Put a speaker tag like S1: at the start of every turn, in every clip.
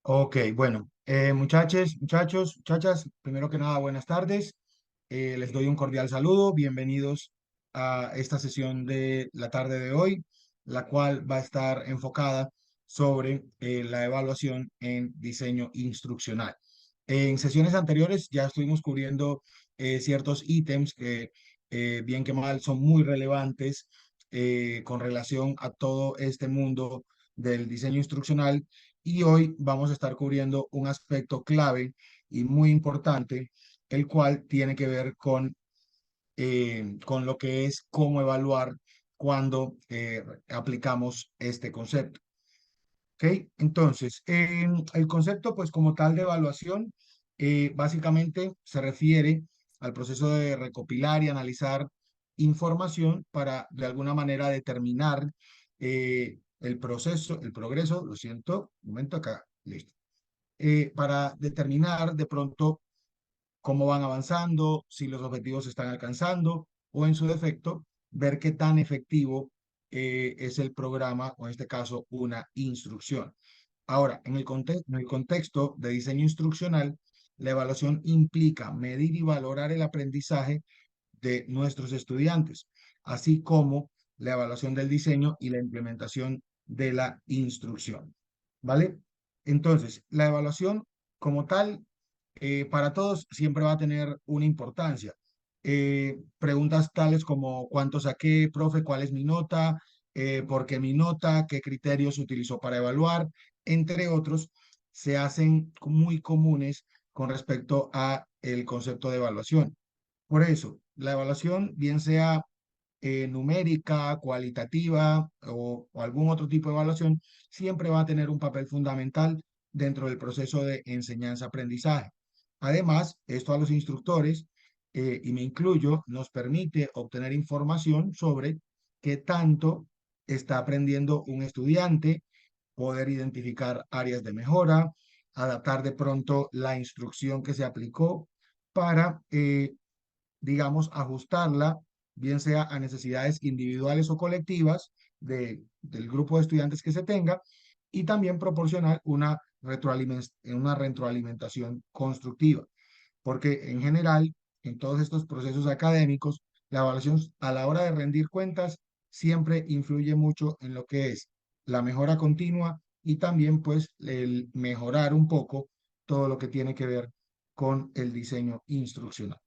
S1: Ok, bueno, muchachos, muchachas, primero que nada, buenas tardes. Les doy un cordial saludo. Bienvenidos a esta sesión de la tarde de hoy, la cual va a estar enfocada sobre la evaluación en diseño instruccional. En sesiones anteriores ya estuvimos cubriendo ciertos ítems que, bien que mal, son muy relevantes con relación a todo este mundo del diseño instruccional y hoy vamos a estar cubriendo un aspecto clave y muy importante, el cual tiene que ver con lo que es cómo evaluar cuando aplicamos este concepto. ¿Ok? Entonces, el concepto, pues como tal de evaluación, básicamente se refiere al proceso de recopilar y analizar información para de alguna manera determinar el proceso, el progreso, lo siento, un momento acá, listo, para determinar de pronto cómo van avanzando, si los objetivos se están alcanzando o en su defecto, ver qué tan efectivo es el programa o en este caso una instrucción. Ahora, en el contexto de diseño instruccional, la evaluación implica medir y valorar el aprendizaje de nuestros estudiantes, así como la evaluación del diseño y la implementación de la instrucción. ¿Vale? Entonces, la evaluación como tal, para todos siempre va a tener una importancia. Preguntas tales como cuánto saqué, profe, cuál es mi nota, por qué mi nota, qué criterios utilizó para evaluar, entre otros, se hacen muy comunes con respecto a el concepto de evaluación. Por eso, la evaluación, bien sea numérica, cualitativa o algún otro tipo de evaluación, siempre va a tener un papel fundamental dentro del proceso de enseñanza-aprendizaje. Además, esto a los instructores, y me incluyo, nos permite obtener información sobre qué tanto está aprendiendo un estudiante, poder identificar áreas de mejora, adaptar de pronto la instrucción que se aplicó para digamos, ajustarla, bien sea a necesidades individuales o colectivas del grupo de estudiantes que se tenga, y también proporcionar una retroalimentación constructiva, porque en general, en todos estos procesos académicos, la evaluación a la hora de rendir cuentas siempre influye mucho en lo que es la mejora continua y también pues el mejorar un poco todo lo que tiene que ver con el diseño instruccional.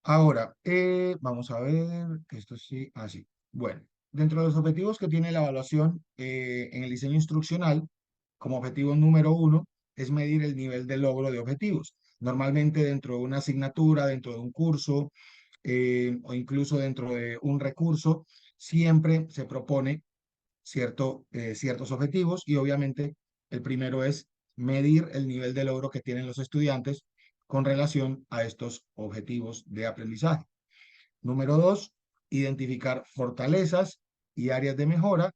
S1: Ahora, vamos a ver, esto sí, así. Bueno, dentro de los objetivos que tiene la evaluación en el diseño instruccional, como objetivo número uno, es medir el nivel de logro de objetivos. Normalmente dentro de una asignatura, dentro de un curso o incluso dentro de un recurso, siempre se propone ciertos objetivos y obviamente el primero es medir el nivel de logro que tienen los estudiantes con relación a estos objetivos de aprendizaje. Número dos, identificar fortalezas y áreas de mejora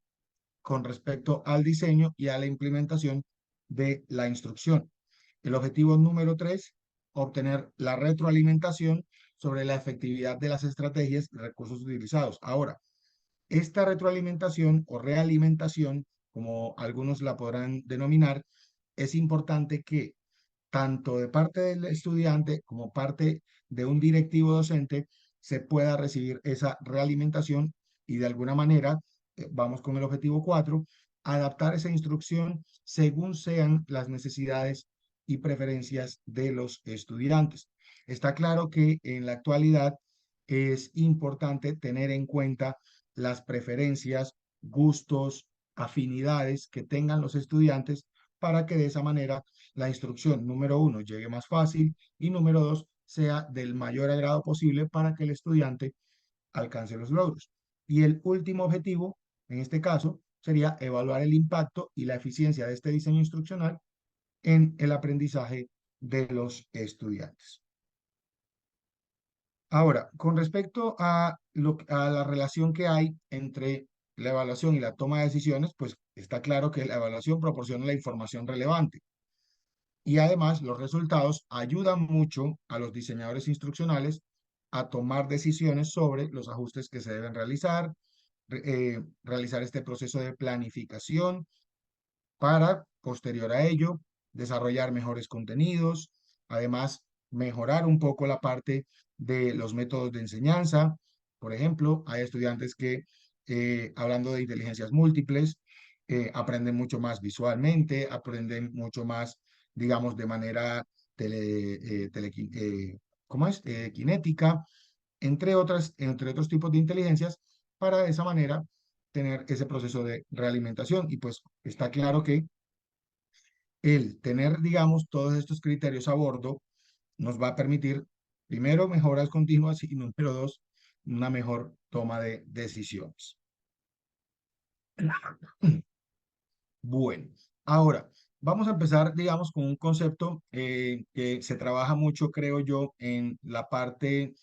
S1: con respecto al diseño y a la implementación de la instrucción. El objetivo número tres, obtener la retroalimentación sobre la efectividad de las estrategias y recursos utilizados. Ahora, esta retroalimentación o realimentación, como algunos la podrán denominar, es importante que tanto de parte del estudiante como parte de un directivo docente se pueda recibir esa realimentación y de alguna manera, vamos con el objetivo 4, adaptar esa instrucción según sean las necesidades y preferencias de los estudiantes. Está claro que en la actualidad es importante tener en cuenta las preferencias, gustos, afinidades que tengan los estudiantes para que de esa manera la instrucción, número uno, llegue más fácil y número dos, sea del mayor agrado posible para que el estudiante alcance los logros. Y el último objetivo, en este caso, sería evaluar el impacto y la eficiencia de este diseño instruccional en el aprendizaje de los estudiantes. Ahora, con respecto a la relación que hay entre la evaluación y la toma de decisiones, pues está claro que la evaluación proporciona la información relevante y además los resultados ayudan mucho a los diseñadores instruccionales a tomar decisiones sobre los ajustes que se deben realizar, realizar este proceso de planificación para, posterior a ello, desarrollar mejores contenidos, además, mejorar un poco la parte de los métodos de enseñanza. Por ejemplo, hay estudiantes que, hablando de inteligencias múltiples, aprenden mucho más visualmente, aprenden mucho más, digamos, de manera ¿cómo es? Cinética, entre otros tipos de inteligencias, para de esa manera tener ese proceso de realimentación. Y pues está claro que el tener, digamos, todos estos criterios a bordo nos va a permitir, primero, mejoras continuas y número dos, una mejor toma de decisiones. Bueno, ahora vamos a empezar, digamos, con un concepto que se trabaja mucho, creo yo, en la parte,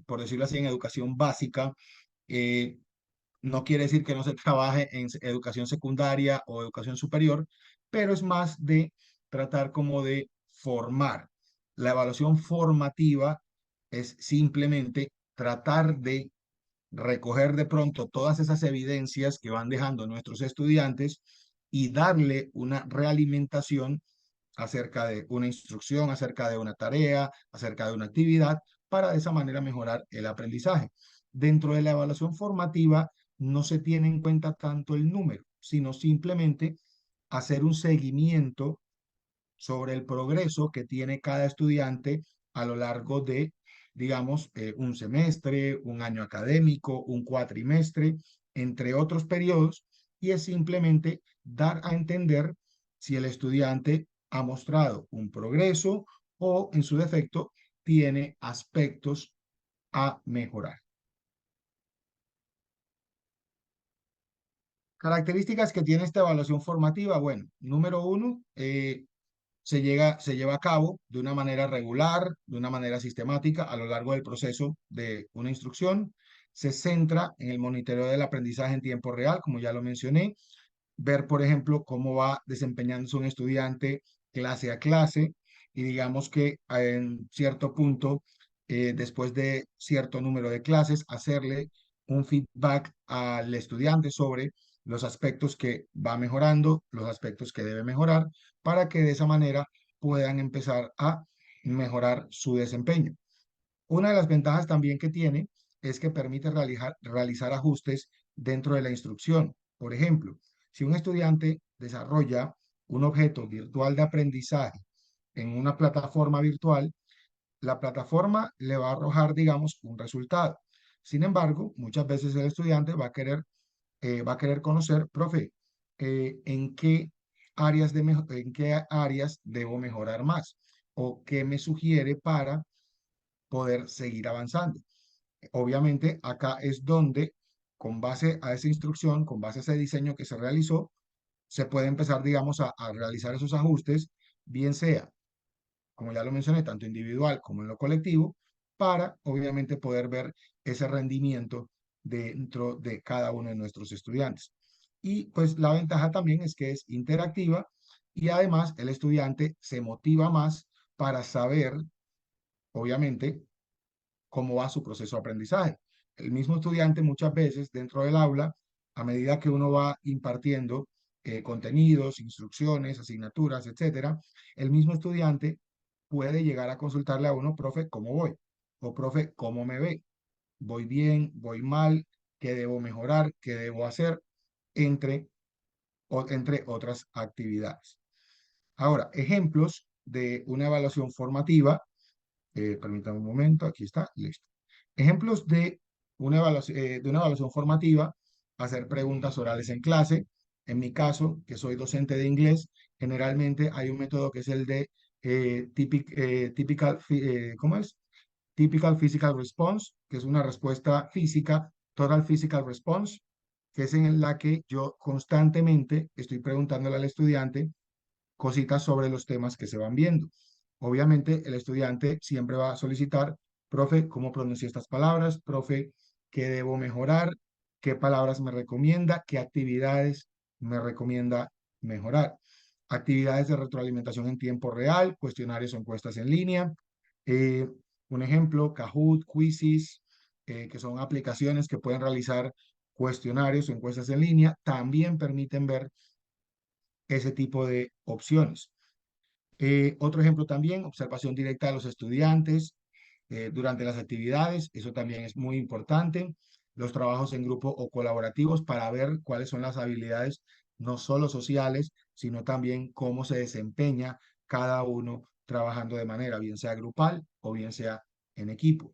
S1: por decirlo así, en educación básica. Eh, no quiere decir que no se trabaje en educación secundaria o educación superior, pero es más de tratar como de formar. La evaluación formativa es simplemente tratar de recoger de pronto todas esas evidencias que van dejando nuestros estudiantes y darle una realimentación acerca de una instrucción, acerca de una tarea, acerca de una actividad, para de esa manera mejorar el aprendizaje. Dentro de la evaluación formativa no se tiene en cuenta tanto el número, sino simplemente hacer un seguimiento sobre el progreso que tiene cada estudiante a lo largo de, digamos, un semestre, un año académico, un cuatrimestre, entre otros periodos, y es simplemente dar a entender si el estudiante ha mostrado un progreso o, en su defecto, tiene aspectos a mejorar. Características que tiene esta evaluación formativa, bueno, número uno, se lleva a cabo de una manera regular, de una manera sistemática a lo largo del proceso de una instrucción. Se centra en el monitoreo del aprendizaje en tiempo real, como ya lo mencioné, ver, por ejemplo, cómo va desempeñándose un estudiante clase a clase y digamos que en cierto punto, después de cierto número de clases, hacerle un feedback al estudiante sobre los aspectos que va mejorando, los aspectos que debe mejorar, para que de esa manera puedan empezar a mejorar su desempeño. Una de las ventajas también que tiene es que permite realizar ajustes dentro de la instrucción. Por ejemplo, si un estudiante desarrolla un objeto virtual de aprendizaje en una plataforma virtual, la plataforma le va a arrojar, digamos, un resultado. Sin embargo, muchas veces el estudiante va a querer conocer, profe, en qué en qué áreas debo mejorar más o qué me sugiere para poder seguir avanzando. Obviamente, acá es donde, con base a esa instrucción, con base a ese diseño que se realizó, se puede empezar, digamos, a realizar esos ajustes, bien sea, como ya lo mencioné, tanto individual como en lo colectivo, para, obviamente, poder ver ese rendimiento dentro de cada uno de nuestros estudiantes. Y pues la ventaja también es que es interactiva y además el estudiante se motiva más para saber, obviamente, cómo va su proceso de aprendizaje. El mismo estudiante muchas veces dentro del aula, a medida que uno va impartiendo contenidos, instrucciones, asignaturas, etcétera, el mismo estudiante puede llegar a consultarle a uno, profe, ¿cómo voy? O profe, ¿cómo me ve? ¿Voy bien? ¿Voy mal? ¿Qué debo mejorar? ¿Qué debo hacer? Entre, entre otras actividades. Ahora, ejemplos de una evaluación formativa. Permítame un momento, aquí está, listo. Ejemplos de una evaluación formativa: hacer preguntas orales en clase. En mi caso, que soy docente de inglés, generalmente hay un método que es el de ¿cómo es? Typical Physical Response, que es una respuesta física, Total Physical Response, que es en la que yo constantemente estoy preguntándole al estudiante cositas sobre los temas que se van viendo. Obviamente, el estudiante siempre va a solicitar, profe, ¿cómo pronuncio estas palabras? Profe, ¿qué debo mejorar? ¿Qué palabras me recomienda? ¿Qué actividades me recomienda mejorar? Actividades de retroalimentación en tiempo real, cuestionarios o encuestas en línea. Eh, un ejemplo, Kahoot, Quizzes, que son aplicaciones que pueden realizar cuestionarios o encuestas en línea, también permiten ver ese tipo de opciones. Otro ejemplo también, observación directa de los estudiantes durante las actividades, eso también es muy importante. Los trabajos en grupo o colaborativos para ver cuáles son las habilidades, no solo sociales, sino también cómo se desempeña cada uno trabajando de manera, bien sea grupal o bien sea en equipo.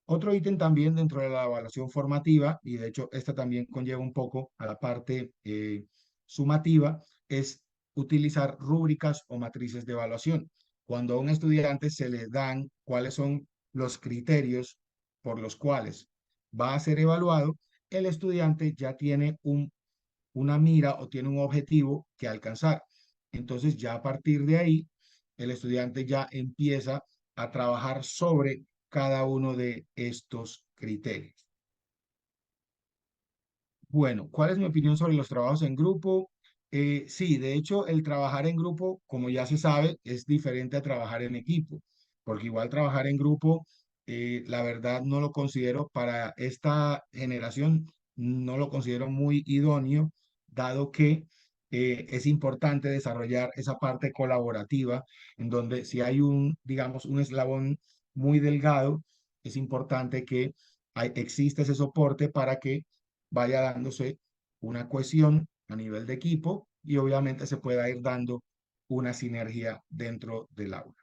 S1: Otro ítem también dentro de la evaluación formativa, y de hecho esta también conlleva un poco a la parte sumativa, es utilizar rúbricas o matrices de evaluación. Cuando a un estudiante se le dan cuáles son los criterios por los cuales va a ser evaluado, el estudiante ya tiene una mira o tiene un objetivo que alcanzar. Entonces ya a partir de ahí, el estudiante ya empieza a trabajar sobre cada uno de estos criterios. Bueno, ¿cuál es mi opinión sobre los trabajos en grupo? Sí, de hecho, el trabajar en grupo, como ya se sabe, es diferente a trabajar en equipo, porque igual trabajar en grupo, la verdad no lo considero para esta generación, no lo considero muy idóneo, dado que es importante desarrollar esa parte colaborativa, en donde si hay digamos, un eslabón muy delgado, es importante que exista ese soporte para que vaya dándose una cohesión a nivel de equipo y obviamente se pueda ir dando una sinergia dentro del aula.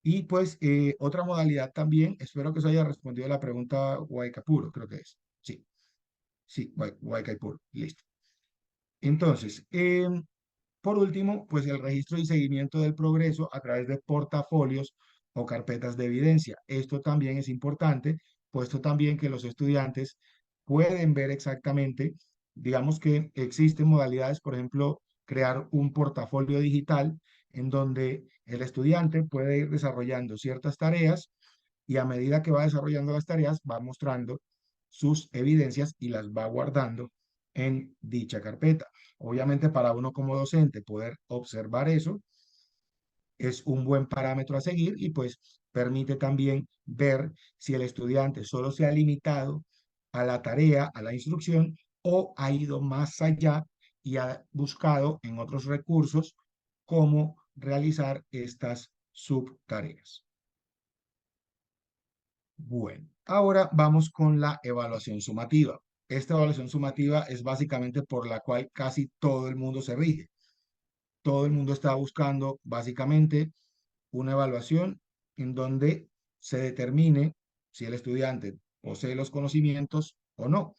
S1: Y pues otra modalidad también, espero que se haya respondido la pregunta Guaycapuro, creo que es. Sí, sí, Guaycapuro, listo. Entonces, por último, pues el registro y seguimiento del progreso a través de portafolios o carpetas de evidencia. Esto también es importante, puesto también que los estudiantes pueden ver exactamente, digamos que existen modalidades, por ejemplo, crear un portafolio digital en donde el estudiante puede ir desarrollando ciertas tareas y a medida que va desarrollando las tareas va mostrando sus evidencias y las va guardando en dicha carpeta. Obviamente para uno como docente poder observar eso es un buen parámetro a seguir y pues permite también ver si el estudiante solo se ha limitado a la tarea, a la instrucción o ha ido más allá y ha buscado en otros recursos cómo realizar estas subtareas. Bueno, ahora vamos con la evaluación sumativa. Esta evaluación sumativa es básicamente por la cual casi todo el mundo se rige. Todo el mundo está buscando básicamente una evaluación en donde se determine si el estudiante posee los conocimientos o no.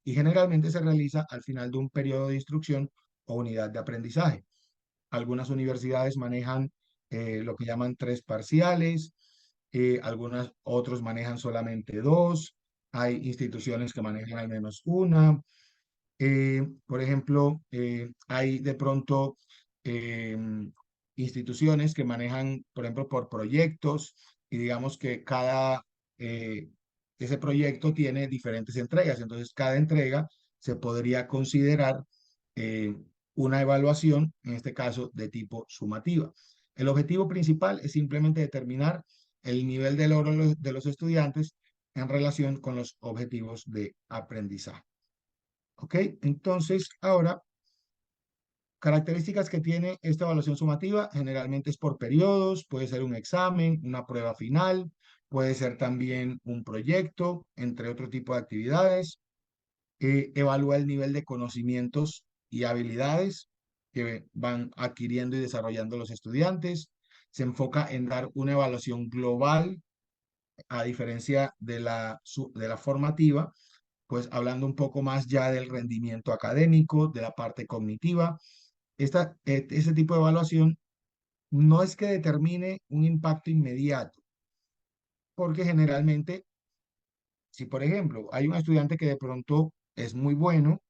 S1: Y generalmente se realiza al final de un periodo de instrucción o unidad de aprendizaje. Algunas universidades manejan lo que llaman tres parciales, algunas otros manejan solamente dos, hay instituciones que manejan al menos una. Por ejemplo, hay de pronto eh, instituciones que manejan, por ejemplo, por proyectos y digamos que eh, ese proyecto tiene diferentes entregas. Entonces, cada entrega se podría considerar eh, una evaluación, en este caso de tipo sumativa. El objetivo principal es simplemente determinar el nivel de logro de los estudiantes en relación con los objetivos de aprendizaje. ¿Ok? Entonces, ahora, características que tiene esta evaluación sumativa, generalmente es por periodos, puede ser un examen, una prueba final, puede ser también un proyecto, entre otro tipo de actividades. Evalúa el nivel de conocimientos y habilidades que van adquiriendo y desarrollando los estudiantes. Se enfoca en dar una evaluación global, a diferencia de de la formativa, pues hablando un poco más ya del rendimiento académico, de la parte cognitiva. Este tipo de evaluación no es que determine un impacto inmediato, porque generalmente, si por ejemplo hay un estudiante que de pronto es muy bueno,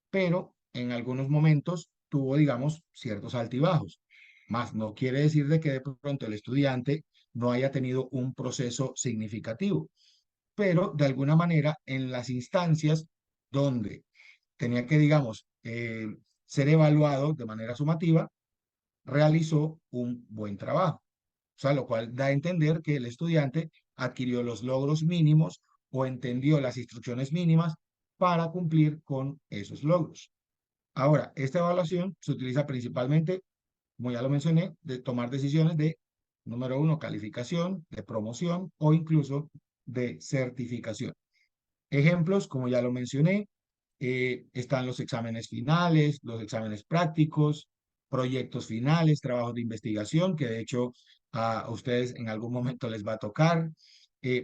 S1: pero en algunos momentos tuvo, digamos, ciertos altibajos, más no quiere decir de que de pronto el estudiante no haya tenido un proceso significativo, pero de alguna manera en las instancias donde tenía que, digamos, ser evaluado de manera sumativa, realizó un buen trabajo. O sea, lo cual da a entender que el estudiante adquirió los logros mínimos o entendió las instrucciones mínimas para cumplir con esos logros. Ahora, esta evaluación se utiliza principalmente, como ya lo mencioné, de tomar decisiones de, número uno, calificación, de promoción o incluso de certificación. Ejemplos, como ya lo mencioné, están los exámenes finales, los exámenes prácticos, proyectos finales, trabajos de investigación, que de hecho a ustedes en algún momento les va a tocar,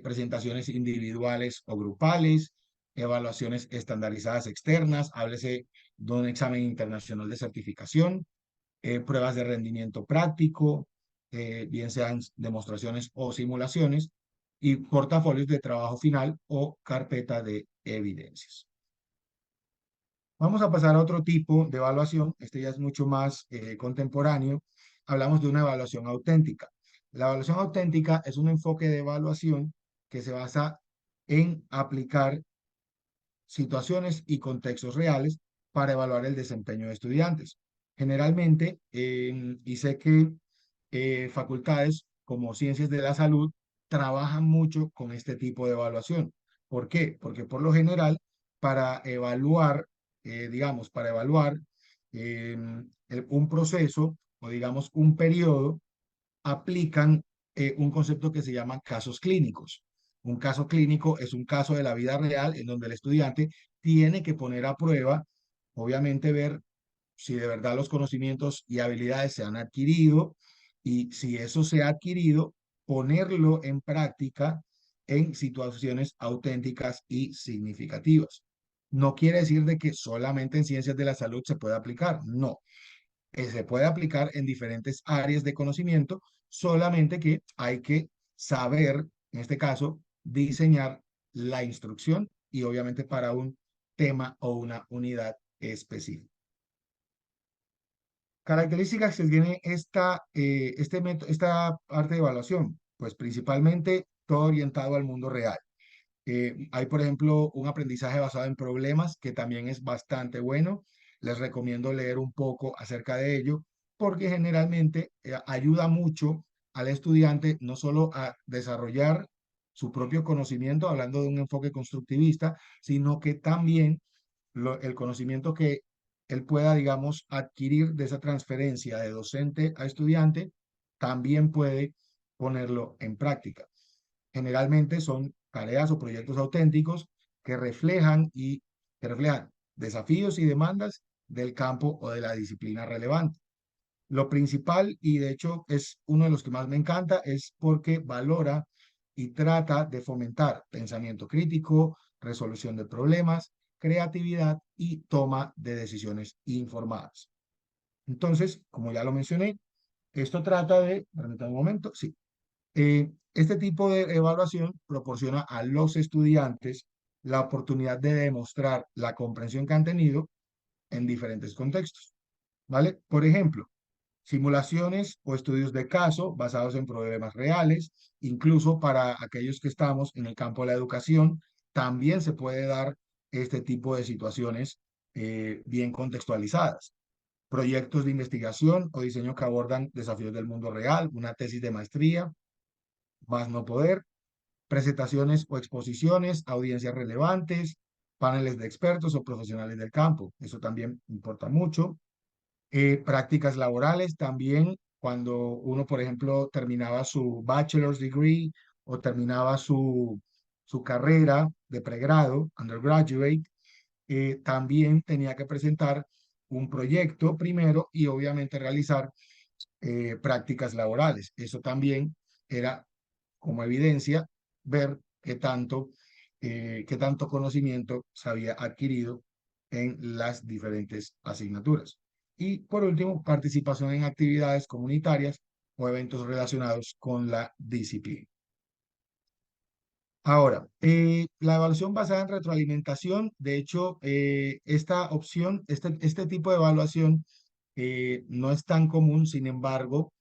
S1: presentaciones individuales o grupales, evaluaciones estandarizadas externas, háblese de un examen internacional de certificación, pruebas de rendimiento práctico, bien sean demostraciones o simulaciones, y portafolios de trabajo final o carpeta de evidencias. Vamos a pasar a otro tipo de evaluación. Este ya es mucho más contemporáneo. Hablamos de una evaluación auténtica. La evaluación auténtica es un enfoque de evaluación que se basa en aplicar situaciones y contextos reales para evaluar el desempeño de estudiantes. Generalmente, y sé que facultades como Ciencias de la Salud trabajan mucho con este tipo de evaluación. ¿Por qué? Porque por lo general, para evaluar, digamos, para evaluar un proceso o digamos un periodo, aplican un concepto que se llama casos clínicos. Un caso clínico es un caso de la vida real en donde el estudiante tiene que poner a prueba, obviamente ver si de verdad los conocimientos y habilidades se han adquirido y si eso se ha adquirido, ponerlo en práctica en situaciones auténticas y significativas. No quiere decir de que solamente en ciencias de la salud se puede aplicar, no, se puede aplicar en diferentes áreas de conocimiento, solamente que hay que saber, en este caso, diseñar la instrucción y obviamente para un tema o una unidad específica. Características que tiene esta parte de evaluación, pues principalmente todo orientado al mundo real. Hay, por ejemplo, un aprendizaje basado en problemas que también es bastante bueno. Les recomiendo leer un poco acerca de ello porque generalmente ayuda mucho al estudiante no solo a desarrollar su propio conocimiento, hablando de un enfoque constructivista, sino que también el conocimiento que él pueda, digamos, adquirir de esa transferencia de docente a estudiante, también puede ponerlo en práctica. Generalmente son tareas o proyectos auténticos que reflejan desafíos y demandas del campo o de la disciplina relevante. Lo principal, y de hecho es uno de los que más me encanta, es porque valora y trata de fomentar pensamiento crítico, resolución de problemas, creatividad y toma de decisiones informadas. Entonces, como ya lo mencioné, esto trata de, permítame un momento, sí, este tipo de evaluación proporciona a los estudiantes la oportunidad de demostrar la comprensión que han tenido en diferentes contextos, ¿vale? Por ejemplo, simulaciones o estudios de caso basados en problemas reales, incluso para aquellos que estamos en el campo de la educación, también se puede dar este tipo de situaciones bien contextualizadas. Proyectos de investigación o diseño que abordan desafíos del mundo real, una tesis de maestría, más no poder, presentaciones o exposiciones, audiencias relevantes, paneles de expertos o profesionales del campo. Eso también importa mucho. Prácticas laborales también, cuando uno, por ejemplo, terminaba su bachelor's degree o terminaba su carrera de pregrado, undergraduate, también tenía que presentar un proyecto primero y obviamente realizar prácticas laborales. Eso también era como evidencia ver qué tanto conocimiento se había adquirido en las diferentes asignaturas. Y por último, participación en actividades comunitarias o eventos relacionados con la disciplina. Ahora, la evaluación basada en retroalimentación, de hecho, esta opción, este tipo de evaluación no es tan común, sin embargo,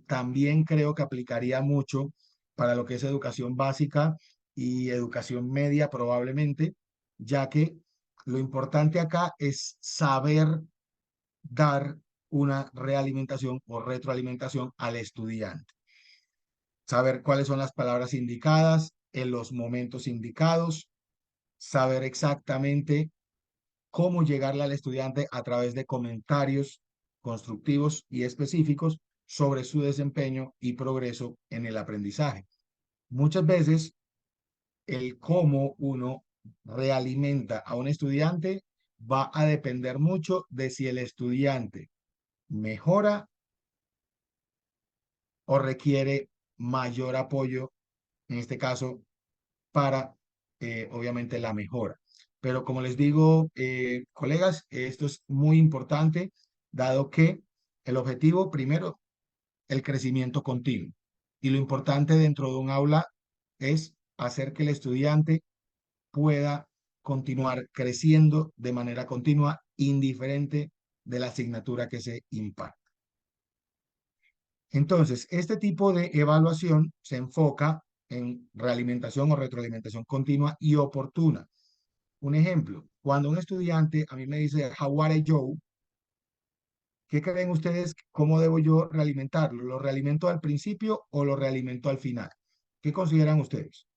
S1: también creo que aplicaría mucho para lo que es educación básica y educación media probablemente, ya que lo importante acá es saber dar una realimentación o retroalimentación al estudiante, saber cuáles son las palabras indicadas en los momentos indicados, saber exactamente cómo llegarle al estudiante a través de comentarios constructivos y específicos sobre su desempeño y progreso en el aprendizaje. Muchas veces el cómo uno realimenta a un estudiante va a depender mucho de si el estudiante mejora o requiere mayor apoyo, en este caso, para, obviamente, la mejora. Pero como les digo, colegas, esto es muy importante, dado que el objetivo, primero, el crecimiento continuo. Y lo importante dentro de un aula es hacer que el estudiante pueda continuar creciendo de manera continua, indiferente de la asignatura que se imparte. Entonces, este tipo de evaluación se enfoca en realimentación o retroalimentación continua y oportuna. Un ejemplo, cuando un estudiante a mí me dice, How are you? ¿Qué creen ustedes? ¿Cómo debo yo realimentarlo? ¿Lo realimento al principio o lo realimento al final? ¿Qué consideran ustedes?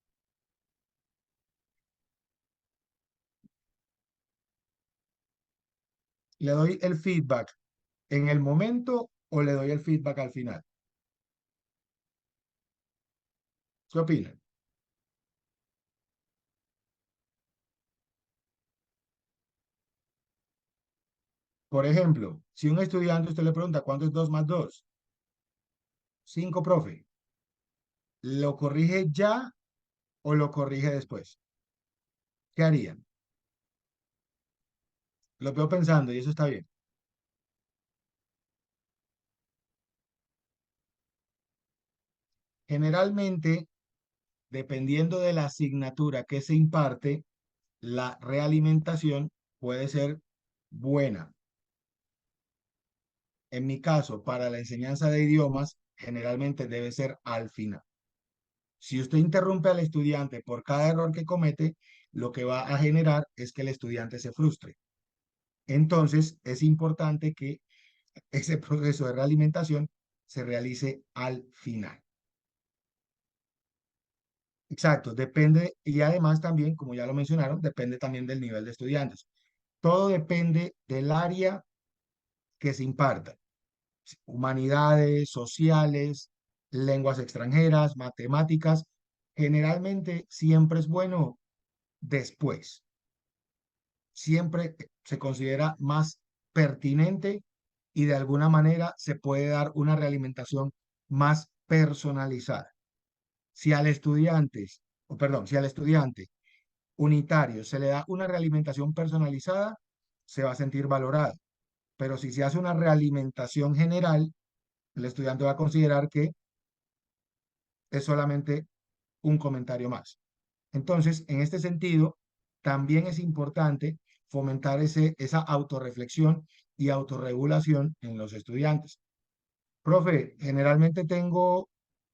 S1: ¿Le doy el feedback en el momento o le doy el feedback al final? ¿Qué opinan? Por ejemplo, si un estudiante usted le pregunta, ¿cuánto es 2 más 2? 5, profe. ¿Lo corrige ya o lo corrige después? ¿Qué harían? Lo veo pensando y eso está bien. Generalmente, dependiendo de la asignatura que se imparte, la realimentación puede ser buena. En mi caso, para la enseñanza de idiomas, generalmente debe ser al final. Si usted interrumpe al estudiante por cada error que comete, lo que va a generar es que el estudiante se frustre. Entonces, es importante que ese proceso de realimentación se realice al final. Exacto, depende, y además también, como ya lo mencionaron, depende también del nivel de estudiantes. Todo depende del área que se imparta. Humanidades, sociales, lenguas extranjeras, matemáticas. Generalmente siempre es bueno después. Siempre se considera más pertinente y de alguna manera se puede dar una realimentación más personalizada. Si al estudiante, o perdón, si al estudiante unitario se le da una realimentación personalizada, se va a sentir valorado. Pero si se hace una realimentación general, el estudiante va a considerar que es solamente un comentario más. Entonces, en este sentido, también es importante fomentar esa autorreflexión y autorregulación en los estudiantes. Profe, generalmente tengo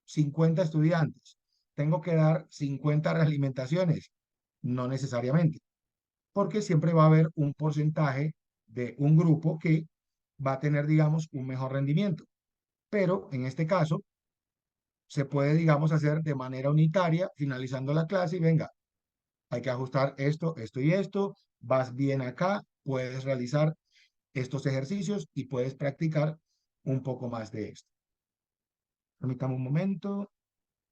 S1: 50 estudiantes. ¿Tengo que dar 50 realimentaciones? No necesariamente, porque siempre va a haber un porcentaje de un grupo que va a tener, digamos, un mejor rendimiento. Pero en este caso, se puede, digamos, hacer de manera unitaria, finalizando la clase y venga, hay que ajustar esto, esto y esto, vas bien acá, puedes realizar estos ejercicios y puedes practicar un poco más de esto. Permítame un momento.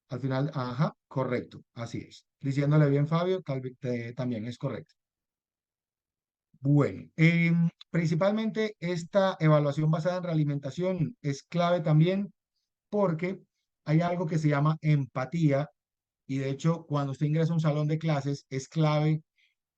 S1: Al final, ajá, correcto, así es. Diciéndole bien, Fabio, tal vez también es correcto. Bueno, principalmente esta evaluación basada en realimentación es clave también porque hay algo que se llama empatía y de hecho cuando usted ingresa a un salón de clases es clave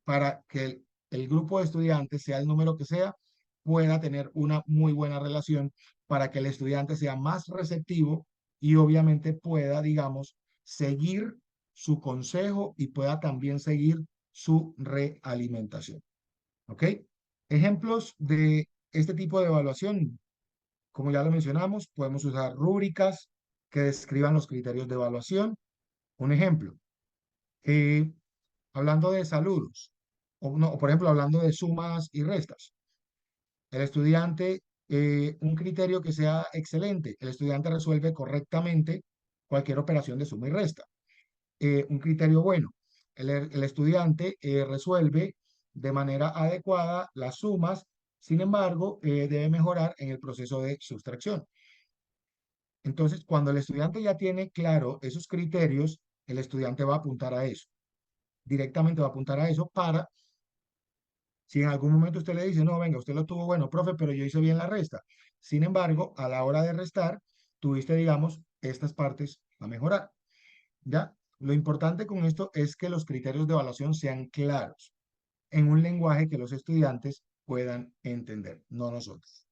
S1: para que el grupo de estudiantes, sea el número que sea, pueda tener una muy buena relación para que el estudiante sea más receptivo y obviamente pueda, digamos, seguir su consejo y pueda también seguir su realimentación. ¿Ok? Ejemplos de este tipo de evaluación, como ya lo mencionamos, podemos usar rúbricas que describan los criterios de evaluación. Un ejemplo, eh, hablando de saludos, o, no, o por ejemplo, hablando de sumas y restas. El estudiante, un criterio que sea excelente, el estudiante resuelve correctamente cualquier operación de suma y resta. Un criterio bueno, el estudiante resuelve de manera adecuada las sumas, sin embargo, debe mejorar en el proceso de sustracción. Entonces, cuando el estudiante ya tiene claro esos criterios, el estudiante va a apuntar a eso. Directamente va a apuntar a eso para, si en algún momento usted le dice, no, venga, usted lo tuvo bueno, profe, pero yo hice bien la resta. Sin embargo, a la hora de restar, tuviste, digamos, estas partes a mejorar. ¿Ya? Lo importante con esto es que los criterios de evaluación sean claros en un lenguaje que los estudiantes puedan entender, no nosotros.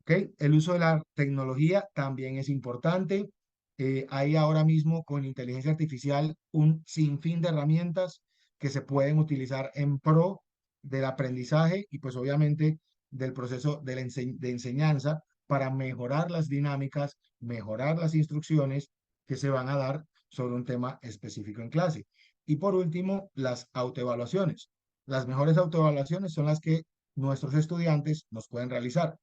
S1: ¿Ok? El uso de la tecnología también es importante. Hay ahora mismo con inteligencia artificial un sinfín de herramientas que se pueden utilizar en pro del aprendizaje y pues obviamente del proceso de, de enseñanza para mejorar las dinámicas, mejorar las instrucciones que se van a dar sobre un tema específico en clase. Y por último, las autoevaluaciones. Las mejores autoevaluaciones son las que nuestros estudiantes nos pueden realizar.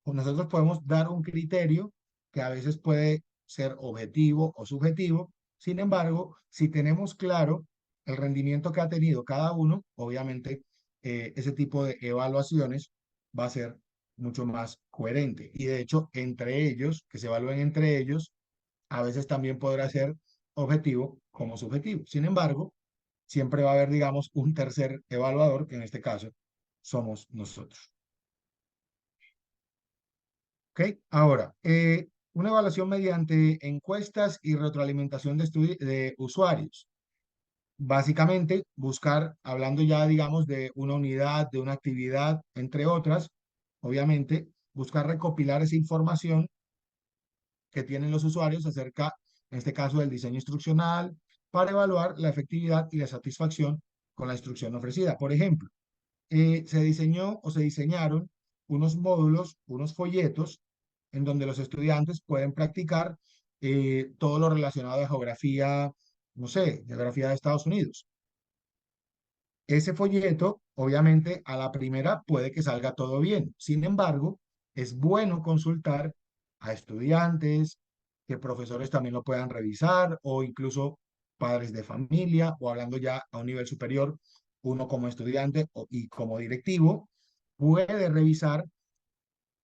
S1: Pues nosotros podemos dar un criterio que a veces puede ser objetivo o subjetivo. Sin embargo, si tenemos claro el rendimiento que ha tenido cada uno, obviamente ese tipo de evaluaciones va a ser mucho más coherente. Y de hecho, entre ellos, que se evalúen entre ellos, a veces también podrá ser objetivo como subjetivo. Sin embargo, siempre va a haber, digamos, un tercer evaluador, que en este caso somos nosotros. ¿Ok? Ahora, una evaluación mediante encuestas y retroalimentación de usuarios. Básicamente, buscar, hablando ya, digamos, de una unidad, de una actividad, entre otras, obviamente, buscar recopilar esa información que tienen los usuarios acerca, en este caso, del diseño instruccional, para evaluar la efectividad y la satisfacción con la instrucción ofrecida. Por ejemplo, se diseñó o se diseñaron unos módulos, unos folletos, en donde los estudiantes pueden practicar todo lo relacionado a geografía, no sé, geografía de Estados Unidos. Ese folleto, obviamente, a la primera puede que salga todo bien. Sin embargo, es bueno consultar a estudiantes, que profesores también lo puedan revisar o incluso padres de familia o hablando ya a un nivel superior, uno como estudiante y como directivo puede revisar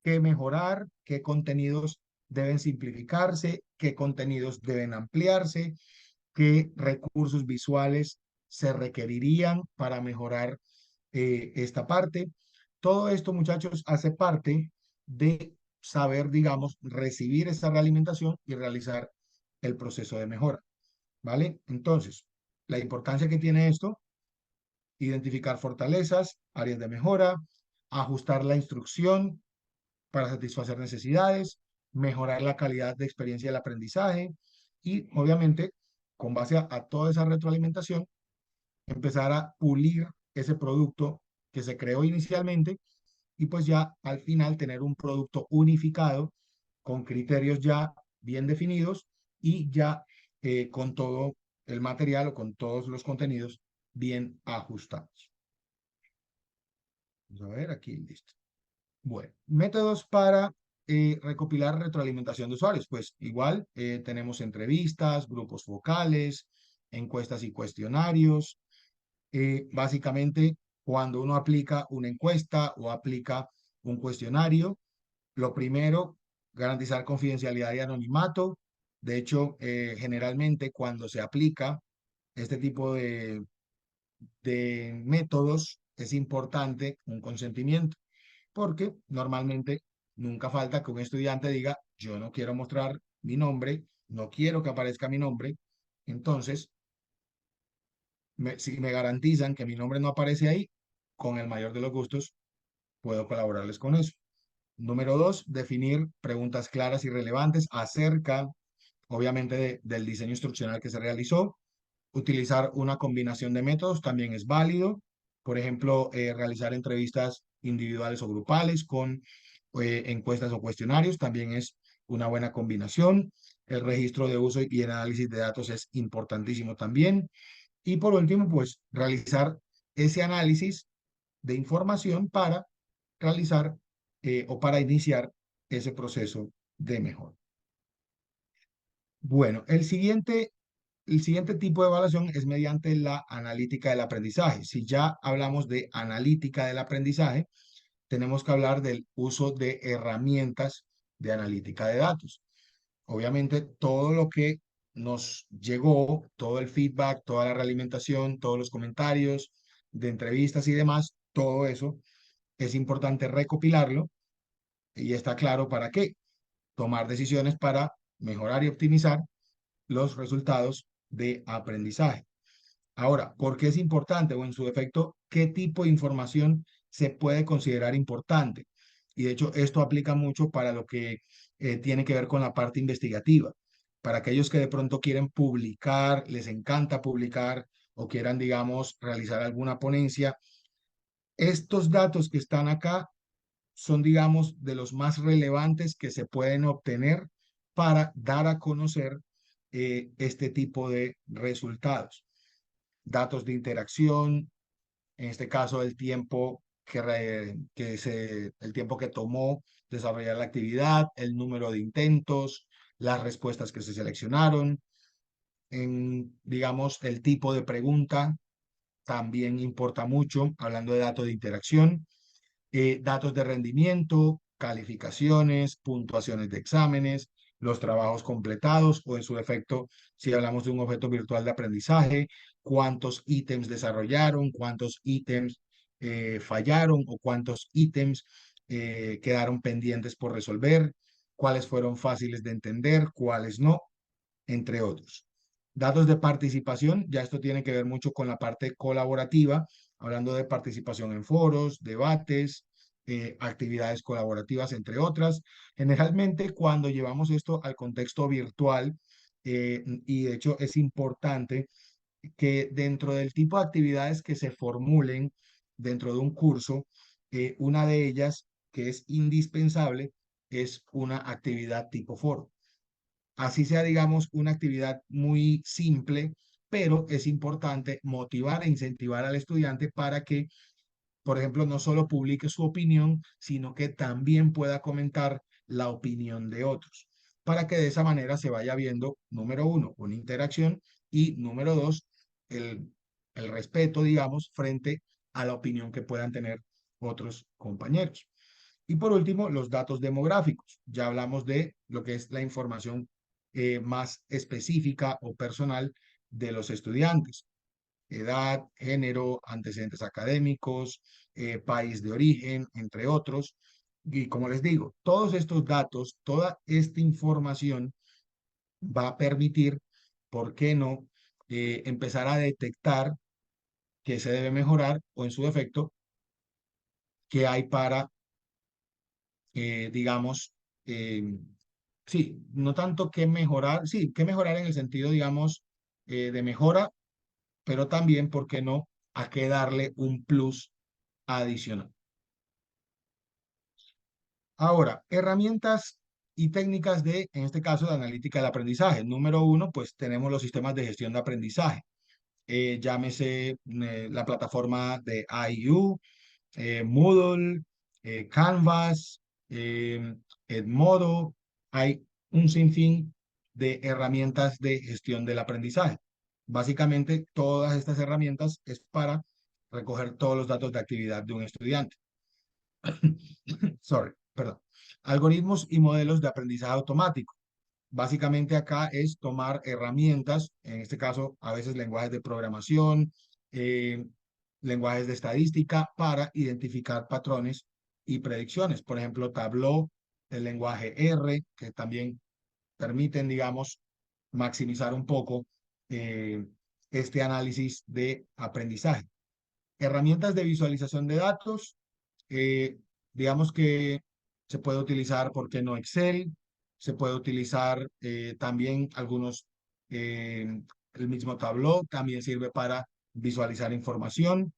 S1: qué mejorar, qué contenidos deben simplificarse, qué contenidos deben ampliarse, qué recursos visuales se requerirían para mejorar esta parte. Todo esto, muchachos, hace parte de saber, digamos, recibir esa realimentación y realizar el proceso de mejora, ¿vale? Entonces, la importancia que tiene esto, identificar fortalezas, áreas de mejora, ajustar la instrucción para satisfacer necesidades, mejorar la calidad de experiencia del aprendizaje y, obviamente, con base a toda esa retroalimentación, empezar a pulir ese producto que se creó inicialmente y pues ya al final tener un producto unificado con criterios ya bien definidos y ya con todo el material o con todos los contenidos bien ajustados. Vamos a ver aquí, listo. Bueno, métodos para recopilar retroalimentación de usuarios. Pues igual tenemos entrevistas, grupos focales, encuestas y cuestionarios. Básicamente, cuando uno aplica una encuesta o aplica un cuestionario, lo primero, garantizar confidencialidad y anonimato. De hecho, generalmente cuando se aplica este tipo de métodos, es importante un consentimiento porque normalmente nunca falta que un estudiante diga, yo no quiero mostrar mi nombre, no quiero que aparezca mi nombre, entonces, si me garantizan que mi nombre no aparece ahí, con el mayor de los gustos, puedo colaborarles con eso. Número dos, definir preguntas claras y relevantes acerca, obviamente, del diseño instruccional que se realizó. Utilizar una combinación de métodos también es válido. Por ejemplo, realizar entrevistas individuales o grupales con encuestas o cuestionarios también es una buena combinación. El registro de uso y el análisis de datos es importantísimo también. Y por último, pues realizar ese análisis de información para realizar o para iniciar ese proceso de mejora. Bueno, el siguiente El siguiente tipo de evaluación es mediante la analítica del aprendizaje. Si ya hablamos de analítica del aprendizaje, tenemos que hablar del uso de herramientas de analítica de datos. Obviamente, todo lo que nos llegó, todo el feedback, toda la realimentación, todos los comentarios de entrevistas y demás, todo eso es importante recopilarlo y está claro para qué. Tomar decisiones para mejorar y optimizar los resultados de aprendizaje. Ahora, ¿por qué es importante? O en su defecto, ¿qué tipo de información se puede considerar importante? Y de hecho, esto aplica mucho para lo que tiene que ver con la parte investigativa. Para aquellos que de pronto quieren publicar, les encanta publicar o quieran, digamos, realizar alguna ponencia, estos datos que están acá son, digamos, de los más relevantes que se pueden obtener para dar a conocer este tipo de resultados. Datos de interacción, en este caso el tiempo el tiempo que tomó desarrollar la actividad, el número de intentos, las respuestas que se seleccionaron, digamos, el tipo de pregunta también importa mucho, hablando de datos de interacción, datos de rendimiento, calificaciones, puntuaciones de exámenes, los trabajos completados o en su defecto, si hablamos de un objeto virtual de aprendizaje, cuántos ítems desarrollaron, cuántos ítems fallaron o cuántos ítems quedaron pendientes por resolver, cuáles fueron fáciles de entender, cuáles no, entre otros. Datos de participación, ya esto tiene que ver mucho con la parte colaborativa, hablando de participación en foros, debates, actividades colaborativas, entre otras. Generalmente, cuando llevamos esto al contexto virtual, y de hecho es importante que dentro del tipo de actividades que se formulen dentro de un curso, una de ellas que es indispensable es una actividad tipo foro. Así sea, digamos, una actividad muy simple, pero es importante motivar e incentivar al estudiante para que, por ejemplo, no solo publique su opinión, sino que también pueda comentar la opinión de otros, para que de esa manera se vaya viendo, número uno, una interacción y número dos, el, el respeto, digamos, frente a la opinión que puedan tener otros compañeros. Y por último, los datos demográficos. Ya hablamos de lo que es la información más específica o personal de los estudiantes. Edad, género, antecedentes académicos, país de origen, entre otros. Y como les digo, todos estos datos, toda esta información va a permitir, ¿por qué no?, empezar a detectar qué se debe mejorar o en su defecto, qué hay para digamos, sí, no tanto que mejorar, sí, que mejorar en el sentido, digamos, de mejora, pero también, ¿por qué no?, a que darle un plus adicional. Ahora, herramientas y técnicas de, en este caso, de analítica del aprendizaje. Número uno, pues tenemos los sistemas de gestión de aprendizaje. Llámese la plataforma de IU, Moodle, Canvas, Edmodo. Hay un sinfín de herramientas de gestión del aprendizaje. Básicamente, todas estas herramientas es para recoger todos los datos de actividad de un estudiante. Sorry, perdón. Algoritmos y modelos de aprendizaje automático. Básicamente acá es tomar herramientas, en este caso a veces lenguajes de programación, eh, lenguajes de estadística para identificar patrones y predicciones. Por ejemplo, Tableau, el lenguaje R, que también permiten, digamos, maximizar un poco eh, este análisis de aprendizaje. Herramientas de visualización de datos, eh, digamos que se puede utilizar, ¿por qué no Excel? Se puede utilizar también el mismo Tableau, también sirve para visualizar información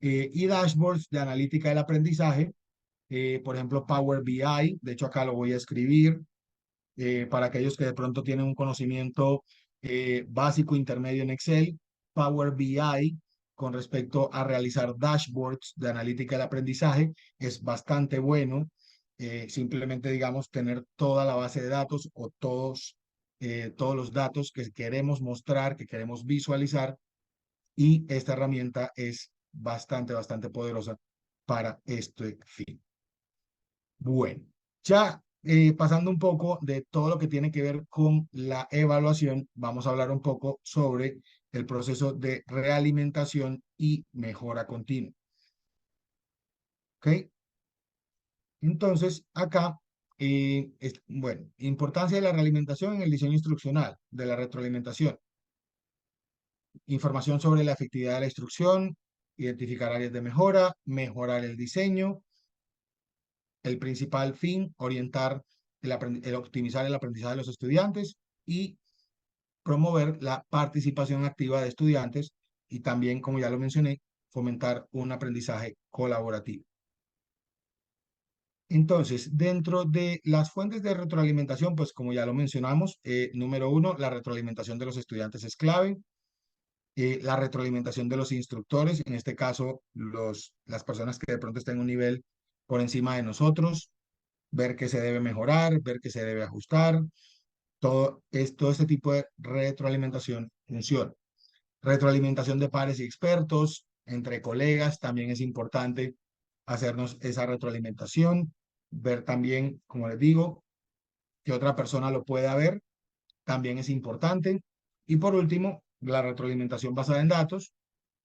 S1: y dashboards de analítica del aprendizaje, por ejemplo, Power BI, de hecho acá lo voy a escribir, para aquellos que de pronto tienen un conocimiento básico, intermedio en Excel, Power BI con respecto a realizar dashboards de analítica del aprendizaje es bastante bueno. Simplemente, digamos, tener toda la base de datos o todos, todos los datos que queremos mostrar, que queremos visualizar, y esta herramienta es bastante poderosa para este fin. Bueno, ya pasando un poco de todo lo que tiene que ver con la evaluación, vamos a hablar un poco sobre el proceso de realimentación y mejora continua. ¿Ok? Entonces, acá, bueno, importancia de la realimentación en el diseño instruccional, de la retroalimentación. Información sobre la efectividad de la instrucción, identificar áreas de mejora, mejorar el diseño. El principal fin, orientar, el optimizar el aprendizaje de los estudiantes y promover la participación activa de estudiantes y también, como ya lo mencioné, fomentar un aprendizaje colaborativo. Entonces, dentro de las fuentes de retroalimentación, pues como ya lo mencionamos, número uno, la retroalimentación de los estudiantes es clave. La retroalimentación de los instructores, en este caso, las personas que de pronto estén en un nivel por encima de nosotros, ver qué se debe mejorar, ver qué se debe ajustar. Todo este tipo de retroalimentación funciona. Retroalimentación de pares y expertos, entre colegas, también es importante hacernos esa retroalimentación, ver también, como les digo, que otra persona lo pueda ver, también es importante. Y por último, la retroalimentación basada en datos,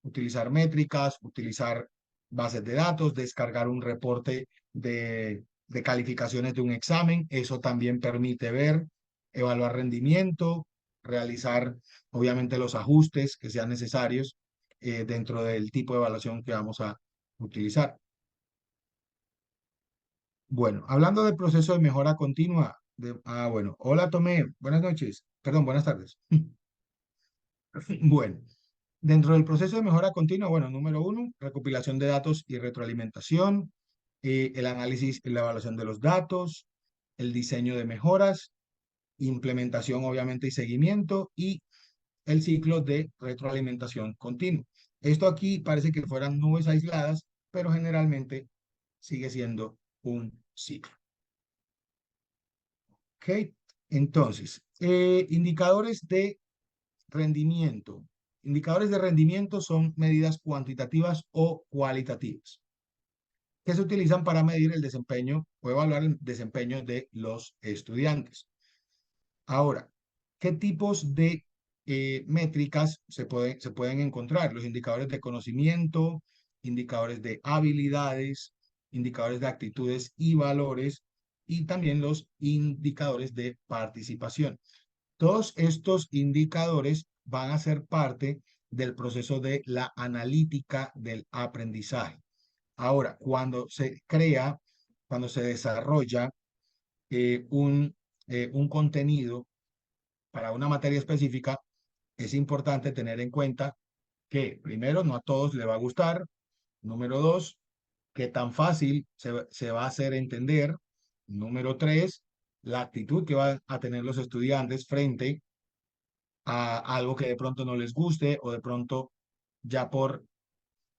S1: utilizar métricas, utilizar bases de datos, descargar un reporte de calificaciones de un examen. Eso también permite ver, evaluar rendimiento, realizar obviamente los ajustes que sean necesarios dentro del tipo de evaluación que vamos a utilizar. Bueno, hablando del proceso de mejora continua, bueno, hola Tomé, buenas noches, perdón, buenas tardes. Bueno, dentro del proceso de mejora continua, bueno, número uno, recopilación de datos y retroalimentación, el análisis y la evaluación de los datos, el diseño de mejoras, implementación obviamente y seguimiento y el ciclo de retroalimentación continua. Esto aquí parece que fueran nubes aisladas, pero generalmente sigue siendo un ciclo. ¿Ok? Entonces, indicadores de rendimiento. Indicadores de rendimiento son medidas cuantitativas o cualitativas que se utilizan para medir el desempeño o evaluar el desempeño de los estudiantes. Ahora, ¿qué tipos de métricas se pueden encontrar? Los indicadores de conocimiento, indicadores de habilidades, indicadores de actitudes y valores y también los indicadores de participación. Todos estos indicadores van a ser parte del proceso de la analítica del aprendizaje. Ahora, cuando se desarrolla un contenido para una materia específica, es importante tener en cuenta que, primero, no a todos le va a gustar. Número dos, qué tan fácil se va a hacer entender. Número tres, la actitud que van a tener los estudiantes frente a algo que de pronto no les guste o de pronto ya por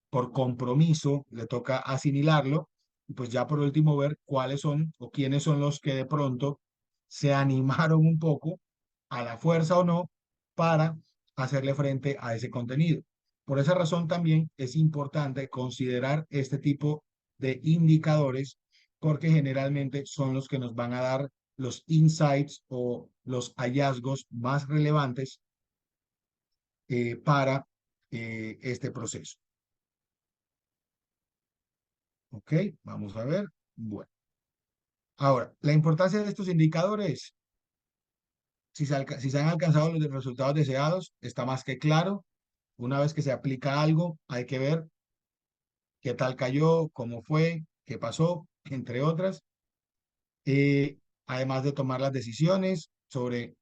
S1: compromiso le toca asimilarlo. Y pues ya por último ver cuáles son o quiénes son los que de pronto se animaron un poco a la fuerza o no para hacerle frente a ese contenido. Por esa razón también es importante considerar este tipo de indicadores porque generalmente son los que nos van a dar los insights o los hallazgos más relevantes para este proceso. ¿Ok? Vamos a ver. Bueno. Ahora, la importancia de estos indicadores, si se han alcanzado los resultados deseados, está más que claro. Una vez que se aplica algo, hay que ver qué tal cayó, cómo fue, qué pasó, entre otras. Además de tomar las decisiones sobre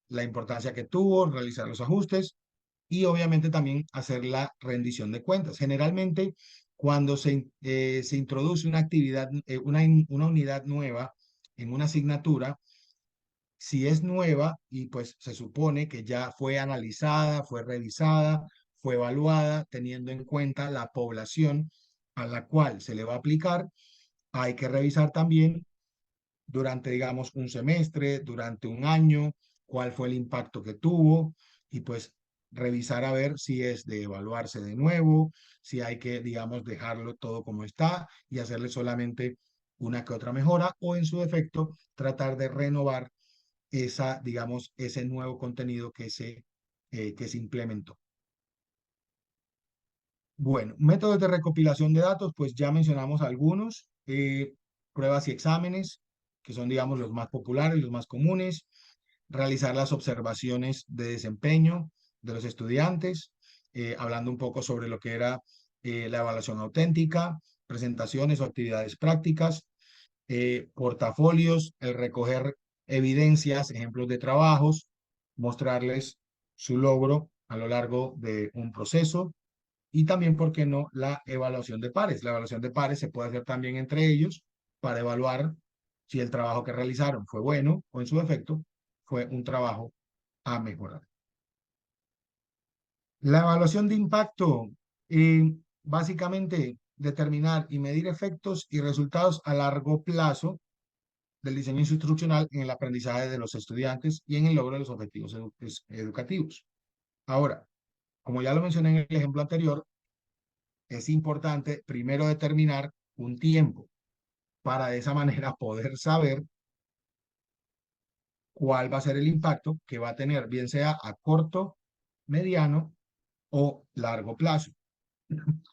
S1: la importancia que tuvo, realizar los ajustes y obviamente también hacer la rendición de cuentas. Generalmente, cuando se introduce una actividad, una unidad nueva en una asignatura, si es nueva y pues se supone que ya fue analizada, fue revisada, fue evaluada, teniendo en cuenta la población a la cual se le va a aplicar, hay que revisar también durante, digamos, un semestre, durante un año cuál fue el impacto que tuvo y pues revisar a ver si es de evaluarse de nuevo, si hay que, digamos, dejarlo todo como está y hacerle solamente una que otra mejora o en su defecto tratar de renovar esa, digamos, ese nuevo contenido que se implementó. Bueno, métodos de recopilación de datos, pues ya mencionamos algunos, pruebas y exámenes, que son, digamos, los más populares, los más comunes, realizar las observaciones de desempeño de los estudiantes, hablando un poco sobre lo que era la evaluación auténtica, presentaciones o actividades prácticas, portafolios, el recoger evidencias, ejemplos de trabajos, mostrarles su logro a lo largo de un proceso y también, ¿por qué no?, la evaluación de pares. La evaluación de pares se puede hacer también entre ellos para evaluar si el trabajo que realizaron fue bueno o en su defecto fue un trabajo a mejorar. La evaluación de impacto, básicamente determinar y medir efectos y resultados a largo plazo del diseño instruccional en el aprendizaje de los estudiantes y en el logro de los objetivos educativos. Ahora, como ya lo mencioné en el ejemplo anterior, es importante primero determinar un tiempo para de esa manera poder saber cuál va a ser el impacto que va a tener, bien sea a corto, mediano o largo plazo.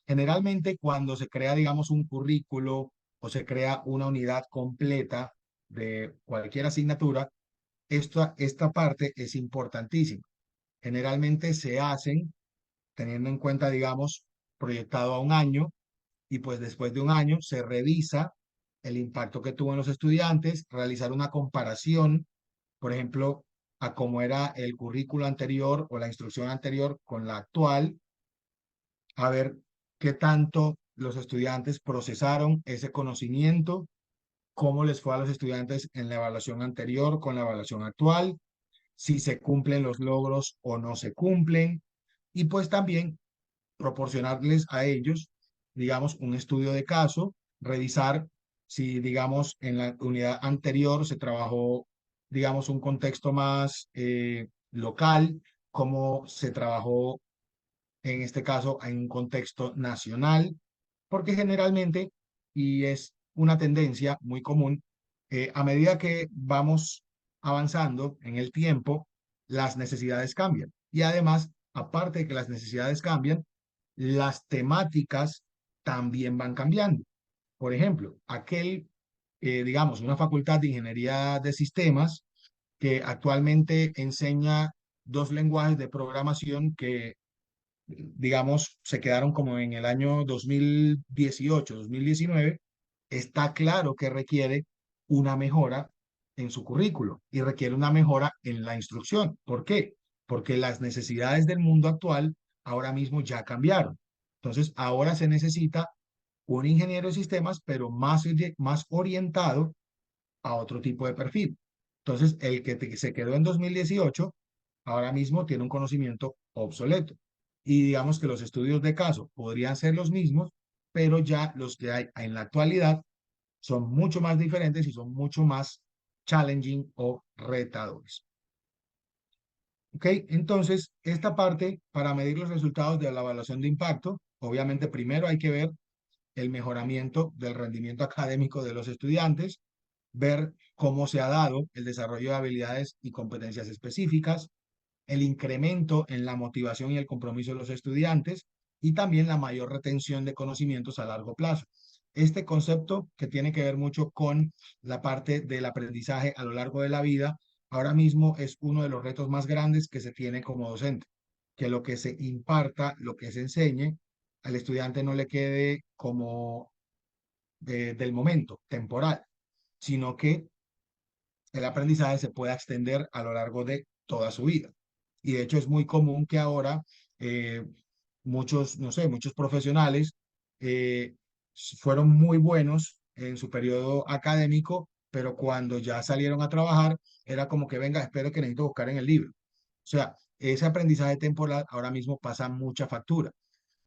S1: Generalmente cuando se crea, digamos, un currículo o se crea una unidad completa de cualquier asignatura, esta parte es importantísima. Generalmente se hacen teniendo en cuenta, digamos, proyectado a un año y pues después de un año se revisa el impacto que tuvo en los estudiantes, realizar una comparación, por ejemplo, a cómo era el currículo anterior o la instrucción anterior con la actual, a ver qué tanto los estudiantes procesaron ese conocimiento, cómo les fue a los estudiantes en la evaluación anterior con la evaluación actual, si se cumplen los logros o no se cumplen, y pues también proporcionarles a ellos, digamos, un estudio de caso, revisar si, digamos, en la unidad anterior se trabajó, digamos, un contexto más local, cómo se trabajó en este caso en un contexto nacional, porque generalmente, y es una tendencia muy común, a medida que vamos avanzando en el tiempo, las necesidades cambian. Y además, aparte de que las necesidades cambian, las temáticas también van cambiando. Por ejemplo, digamos, una facultad de ingeniería de sistemas que actualmente enseña dos lenguajes de programación que digamos, se quedaron como en el año 2018, 2019, está claro que requiere una mejora en su currículo y requiere una mejora en la instrucción. ¿Por qué? Porque las necesidades del mundo actual ahora mismo ya cambiaron. Entonces, ahora se necesita un ingeniero de sistemas, pero más orientado a otro tipo de perfil. Entonces, se quedó en 2018, ahora mismo tiene un conocimiento obsoleto. Y digamos que los estudios de caso podrían ser los mismos, pero ya los que hay en la actualidad son mucho más diferentes y son mucho más challenging o retadores. ¿Ok? Entonces, esta parte, para medir los resultados de la evaluación de impacto, obviamente primero hay que ver el mejoramiento del rendimiento académico de los estudiantes, ver cómo se ha dado el desarrollo de habilidades y competencias específicas, el incremento en la motivación y el compromiso de los estudiantes y también la mayor retención de conocimientos a largo plazo. Este concepto que tiene que ver mucho con la parte del aprendizaje a lo largo de la vida, ahora mismo es uno de los retos más grandes que se tiene como docente, que lo que se imparta, lo que se enseñe, al estudiante no le quede como del momento, temporal, sino que el aprendizaje se pueda extender a lo largo de toda su vida. Y de hecho es muy común que ahora eh, muchos, no sé, muchos profesionales eh, fueron muy buenos en su periodo académico, pero cuando ya salieron a trabajar, era como que venga, espero que necesito buscar en el libro. O sea, ese aprendizaje temporal ahora mismo pasa mucha factura.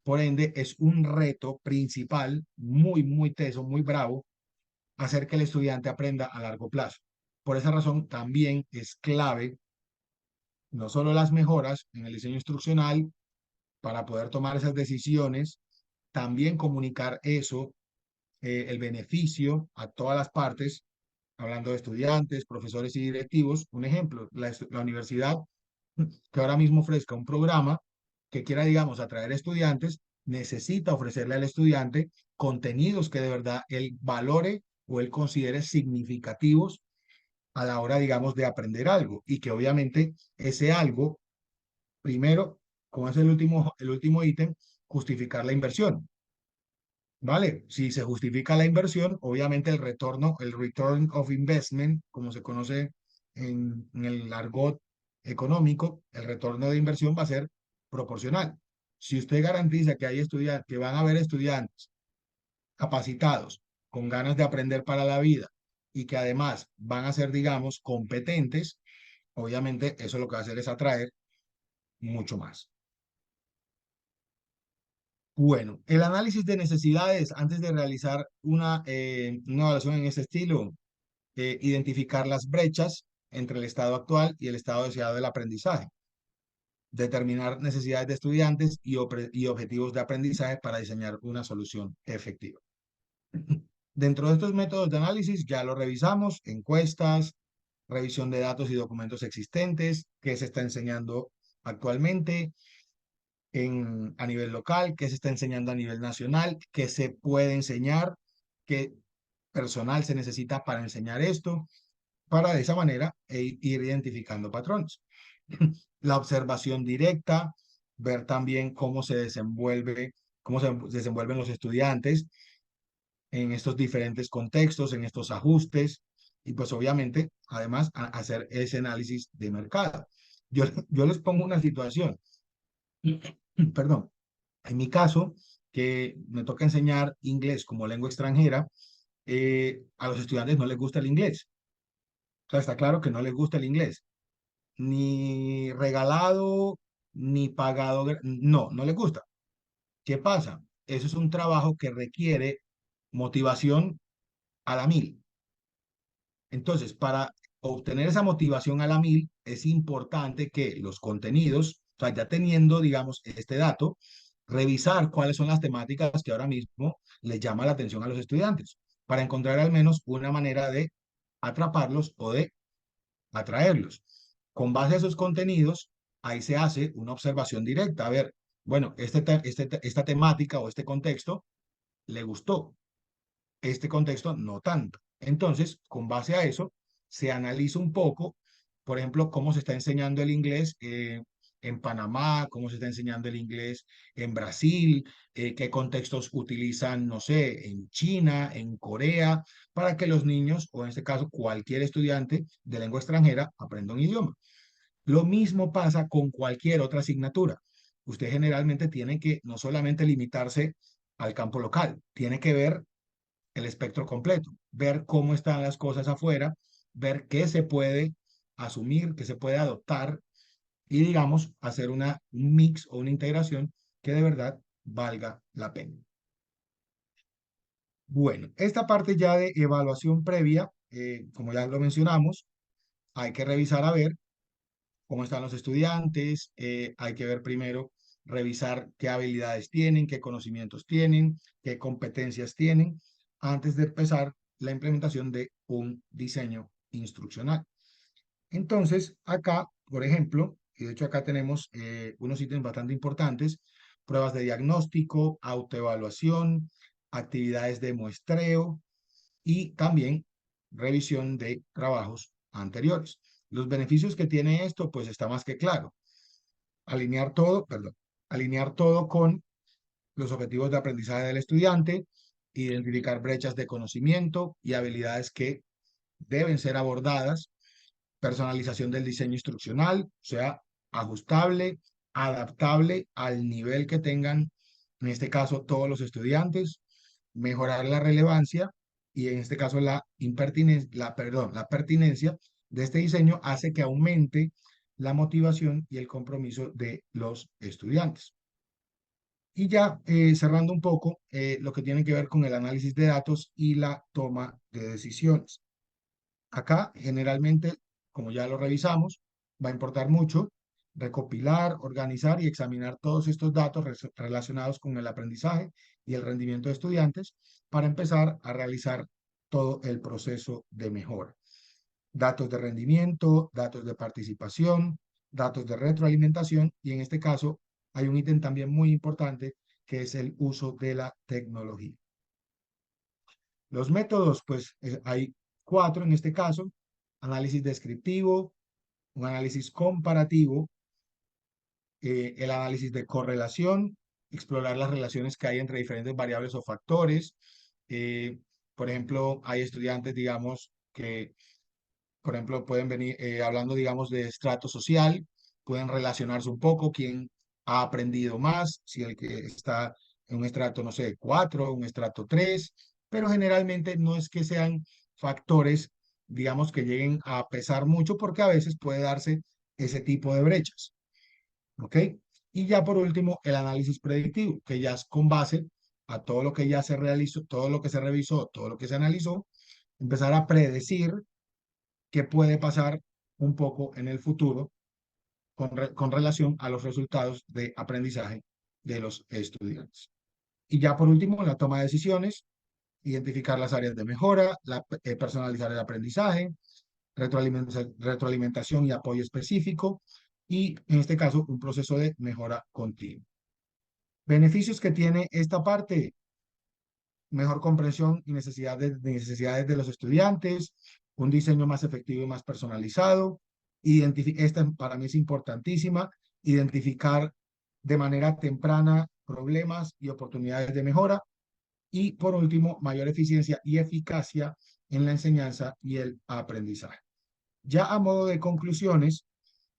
S1: Por ende, es un reto principal, muy, muy teso, muy bravo, hacer que el estudiante aprenda a largo plazo. Por esa razón, también es clave no solo las mejoras en el diseño instruccional para poder tomar esas decisiones, también comunicar eso, el beneficio a todas las partes, hablando de estudiantes, profesores y directivos. Un ejemplo, la universidad que ahora mismo ofrezca un programa que quiera, digamos, atraer estudiantes, necesita ofrecerle al estudiante contenidos que de verdad él valore o él considere significativos a la hora, digamos, de aprender algo y que obviamente ese algo, primero, como es el último ítem, justificar la inversión. ¿Vale? Si se justifica la inversión, obviamente el retorno, el return of investment, como se conoce en el argot económico, el retorno de inversión va a ser proporcional. Si usted garantiza que hay estudiantes, que van a haber estudiantes capacitados, con ganas de aprender para la vida y que además van a ser, digamos, competentes, obviamente eso lo que va a hacer es atraer mucho más. Bueno, el análisis de necesidades antes de realizar una evaluación en ese estilo, identificar las brechas entre el estado actual y el estado deseado del aprendizaje, determinar necesidades de estudiantes y objetivos de aprendizaje para diseñar una solución efectiva. Dentro de estos métodos de análisis ya lo revisamos, encuestas, revisión de datos y documentos existentes, qué se está enseñando actualmente a nivel local, qué se está enseñando a nivel nacional, qué se puede enseñar, qué personal se necesita para enseñar esto, para de esa manera ir identificando patrones. La observación directa, ver también cómo se desenvuelven los estudiantes en estos diferentes contextos, en estos ajustes, y pues obviamente, además, hacer ese análisis de mercado. Yo les pongo una situación, perdón, en mi caso, que me toca enseñar inglés como lengua extranjera, a los estudiantes no les gusta el inglés. O sea, está claro que no les gusta el inglés. Ni regalado, ni pagado. No, no les gusta. ¿Qué pasa? Eso es un trabajo que requiere motivación a la mil. Entonces, para obtener esa motivación a la mil, es importante que los contenidos, o sea, ya teniendo, digamos, este dato, revisar cuáles son las temáticas que ahora mismo les llama la atención a los estudiantes, para encontrar al menos una manera de atraparlos o de atraerlos. Con base a esos contenidos, ahí se hace una observación directa. A ver, bueno, esta temática o este contexto le gustó, este contexto no tanto. Entonces, con base a eso, se analiza un poco, por ejemplo, cómo se está enseñando el inglés en Panamá, cómo se está enseñando el inglés en Brasil, qué contextos utilizan, no sé, en China, en Corea, para que los niños, o en este caso cualquier estudiante de lengua extranjera, aprenda un idioma. Lo mismo pasa con cualquier otra asignatura. Usted generalmente tiene que no solamente limitarse al campo local, tiene que ver el espectro completo, ver cómo están las cosas afuera, ver qué se puede asumir, qué se puede adoptar y, digamos, hacer un mix o una integración que de verdad valga la pena. Bueno, esta parte ya de evaluación previa, como ya lo mencionamos, hay que revisar a ver cómo están los estudiantes, hay que ver primero, revisar qué habilidades tienen, qué conocimientos tienen, qué competencias tienen, antes de empezar la implementación de un diseño instruccional. Entonces, acá, por ejemplo, y de hecho acá tenemos unos ítems bastante importantes, pruebas de diagnóstico, autoevaluación, actividades de muestreo, y también revisión de trabajos anteriores. Los beneficios que tiene esto, pues está más que claro. Alinear todo con los objetivos de aprendizaje del estudiante, identificar brechas de conocimiento y habilidades que deben ser abordadas, personalización del diseño instruccional, o sea, ajustable, adaptable al nivel que tengan, en este caso, todos los estudiantes, mejorar la relevancia y en este caso la pertinencia de este diseño hace que aumente la motivación y el compromiso de los estudiantes. Y ya cerrando un poco lo que tiene que ver con el análisis de datos y la toma de decisiones. Acá, generalmente, como ya lo revisamos, va a importar mucho recopilar, organizar y examinar todos estos datos relacionados con el aprendizaje y el rendimiento de estudiantes para empezar a realizar todo el proceso de mejora. Datos de rendimiento, datos de participación, datos de retroalimentación y en este caso hay un ítem también muy importante que es el uso de la tecnología. Los métodos, pues hay 4 en este caso: análisis descriptivo, un análisis comparativo, el análisis de correlación, explorar las relaciones que hay entre diferentes variables o factores. Eh, por ejemplo, hay estudiantes, digamos, que, por ejemplo, pueden venir hablando, digamos, de estrato social, pueden relacionarse un poco, quién ha aprendido más, si el que está en un estrato, no sé, 4, un estrato 3, pero generalmente no es que sean factores, digamos, que lleguen a pesar mucho, porque a veces puede darse ese tipo de brechas. ¿Ok? Y ya por último, el análisis predictivo, que ya es con base a todo lo que ya se realizó, todo lo que se revisó, todo lo que se analizó, empezar a predecir qué puede pasar un poco en el futuro con relación a los resultados de aprendizaje de los estudiantes. Y ya por último, la toma de decisiones, identificar las áreas de mejora, personalizar el aprendizaje, retroalimentación y apoyo específico, y en este caso un proceso de mejora continua. Beneficios que tiene esta parte: mejor comprensión y necesidades de los estudiantes, un diseño más efectivo y más personalizado. Esta para mí es importantísima: identificar de manera temprana problemas y oportunidades de mejora. Y por último, mayor eficiencia y eficacia en la enseñanza y el aprendizaje. Ya a modo de conclusiones,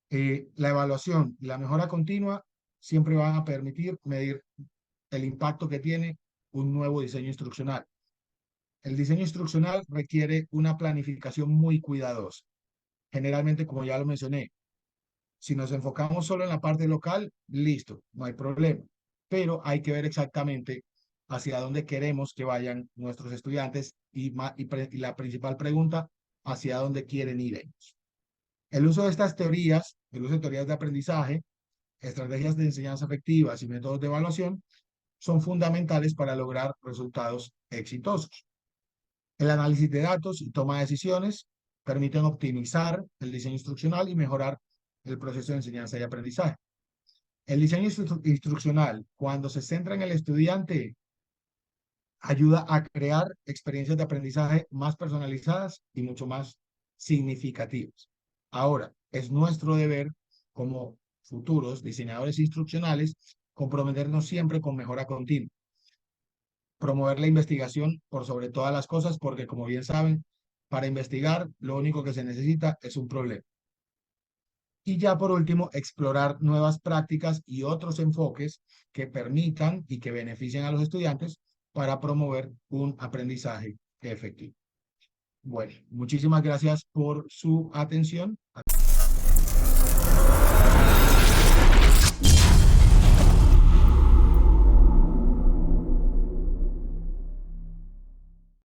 S1: la evaluación y la mejora continua siempre van a permitir medir el impacto que tiene un nuevo diseño instruccional. El diseño instruccional requiere una planificación muy cuidadosa. Generalmente, como ya lo mencioné, si nos enfocamos solo en la parte local, listo, no hay problema. Pero hay que ver exactamente hacia dónde queremos que vayan nuestros estudiantes y la principal pregunta: hacia dónde quieren ir ellos. El uso de estas teorías, el uso de teorías de aprendizaje, estrategias de enseñanza efectivas y métodos de evaluación son fundamentales para lograr resultados exitosos. El análisis de datos y toma de decisiones permiten optimizar el diseño instruccional y mejorar el proceso de enseñanza y aprendizaje. El diseño instruccional, cuando se centra en el estudiante, ayuda a crear experiencias de aprendizaje más personalizadas y mucho más significativas. Ahora, es nuestro deber como futuros diseñadores instruccionales comprometernos siempre con mejora continua, promover la investigación por sobre todas las cosas, porque como bien saben, para investigar lo único que se necesita es un problema. Y ya por último, explorar nuevas prácticas y otros enfoques que permitan y que beneficien a los estudiantes para promover un aprendizaje efectivo. Bueno, muchísimas gracias por su atención.